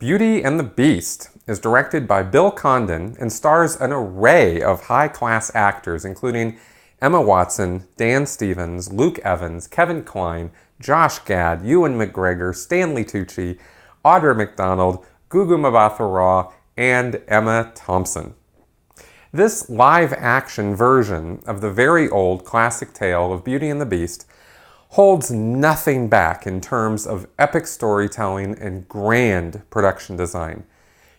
Beauty and the Beast is directed by Bill Condon and stars an array of high-class actors, including Emma Watson, Dan Stevens, Luke Evans, Kevin Kline, Josh Gad, Ewan McGregor, Stanley Tucci, Audra McDonald, Gugu Mbatha-Raw, and Emma Thompson. This live-action version of the very old classic tale of Beauty and the Beast holds nothing back in terms of epic storytelling and grand production design,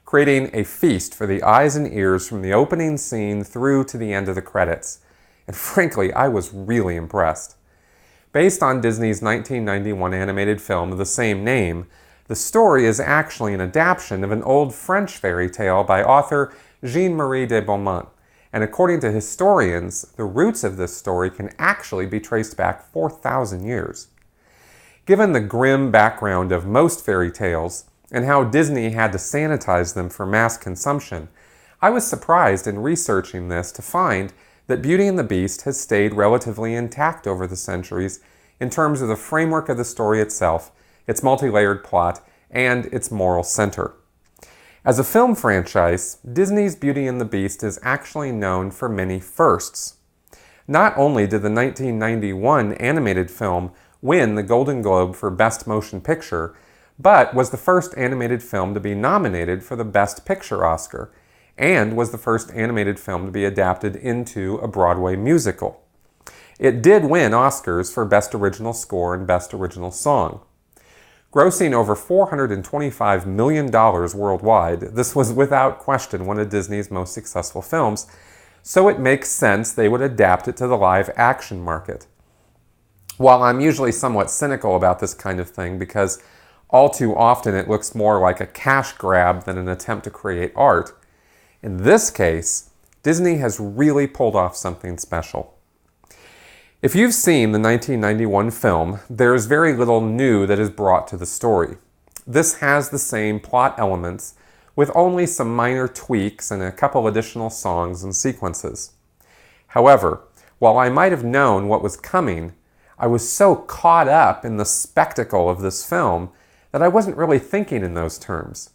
creating a feast for the eyes and ears from the opening scene through to the end of the credits. And frankly, I was really impressed. Based on Disney's 1991 animated film of the same name, the story is actually an adaptation of an old French fairy tale by author Jean-Marie de Beaumont. And according to historians, the roots of this story can actually be traced back 4,000 years. Given the grim background of most fairy tales and how Disney had to sanitize them for mass consumption, I was surprised in researching this to find that Beauty and the Beast has stayed relatively intact over the centuries in terms of the framework of the story itself, its multi-layered plot, and its moral center. As a film franchise, Disney's Beauty and the Beast is actually known for many firsts. Not only did the 1991 animated film win the Golden Globe for Best Motion Picture, but was the first animated film to be nominated for the Best Picture Oscar, and was the first animated film to be adapted into a Broadway musical. It did win Oscars for Best Original Score and Best Original Song. Grossing over $425 million worldwide, this was without question one of Disney's most successful films, so it makes sense they would adapt it to the live-action market. While I'm usually somewhat cynical about this kind of thing because all too often it looks more like a cash grab than an attempt to create art, in this case, Disney has really pulled off something special. If you've seen the 1991 film, there is very little new that is brought to the story. This has the same plot elements, with only some minor tweaks and a couple additional songs and sequences. However, while I might have known what was coming, I was so caught up in the spectacle of this film that I wasn't really thinking in those terms.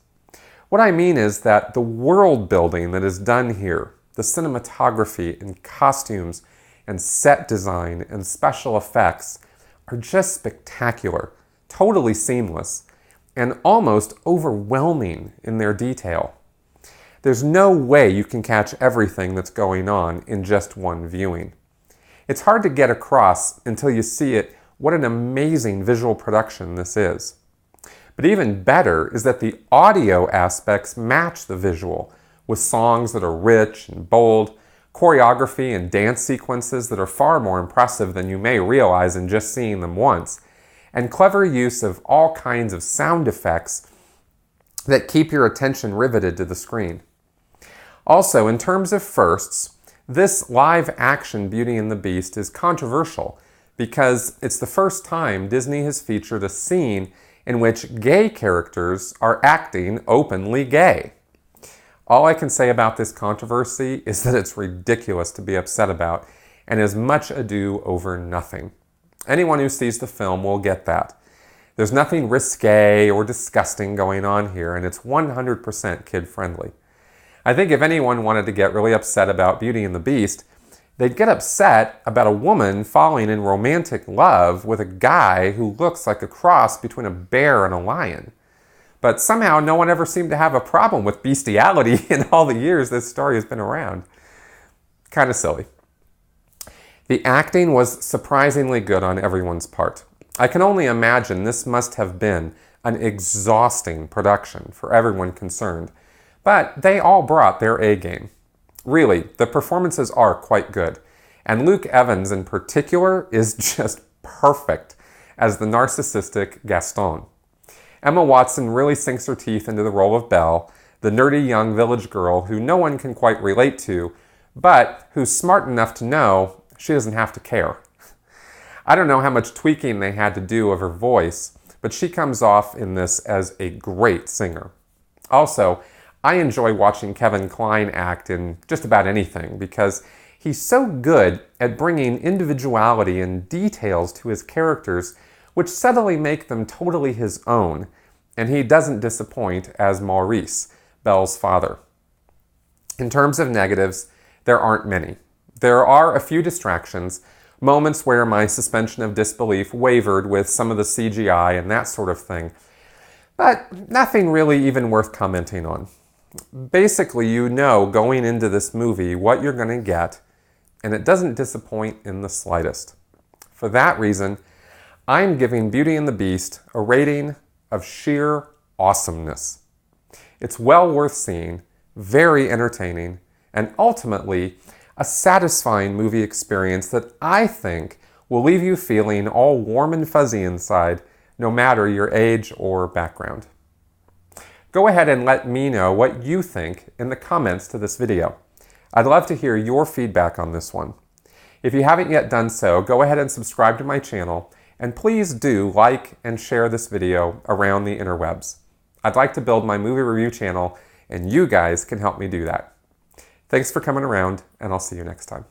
What I mean is that the world building that is done here, the cinematography and costumes and set design and special effects are just spectacular, totally seamless, and almost overwhelming in their detail. There's no way you can catch everything that's going on in just one viewing. It's hard to get across until you see it what an amazing visual production this is. But even better is that the audio aspects match the visual, with songs that are rich and bold, choreography and dance sequences that are far more impressive than you may realize in just seeing them once, and clever use of all kinds of sound effects that keep your attention riveted to the screen. Also, in terms of firsts, this live-action Beauty and the Beast is controversial because it's the first time Disney has featured a scene in which gay characters are acting openly gay. All I can say about this controversy is that it's ridiculous to be upset about and is much ado over nothing. Anyone who sees the film will get that. There's nothing risque or disgusting going on here, and it's 100% kid-friendly. I think if anyone wanted to get really upset about Beauty and the Beast, they'd get upset about a woman falling in romantic love with a guy who looks like a cross between a bear and a lion. But somehow no one ever seemed to have a problem with bestiality in all the years this story has been around. Kind of silly. The acting was surprisingly good on everyone's part. I can only imagine this must have been an exhausting production for everyone concerned, but they all brought their A game. Really, the performances are quite good, and Luke Evans in particular is just perfect as the narcissistic Gaston. Emma Watson really sinks her teeth into the role of Belle, the nerdy young village girl who no one can quite relate to, but who's smart enough to know she doesn't have to care. I don't know how much tweaking they had to do of her voice, but she comes off in this as a great singer. Also, I enjoy watching Kevin Kline act in just about anything because he's so good at bringing individuality and details to his characters which subtly make them totally his own, and he doesn't disappoint as Maurice, Belle's father. In terms of negatives, there aren't many. There are a few distractions, moments where my suspension of disbelief wavered with some of the CGI and that sort of thing, but nothing really even worth commenting on. Basically, you know going into this movie what you're going to get, and it doesn't disappoint in the slightest. For that reason, I'm giving Beauty and the Beast a rating of sheer awesomeness. It's well worth seeing, very entertaining, and ultimately a satisfying movie experience that I think will leave you feeling all warm and fuzzy inside, no matter your age or background. Go ahead and let me know what you think in the comments to this video. I'd love to hear your feedback on this one. If you haven't yet done so, go ahead and subscribe to my channel, and please do like and share this video around the interwebs. I'd like to build my movie review channel, and you guys can help me do that. Thanks for coming around, and I'll see you next time.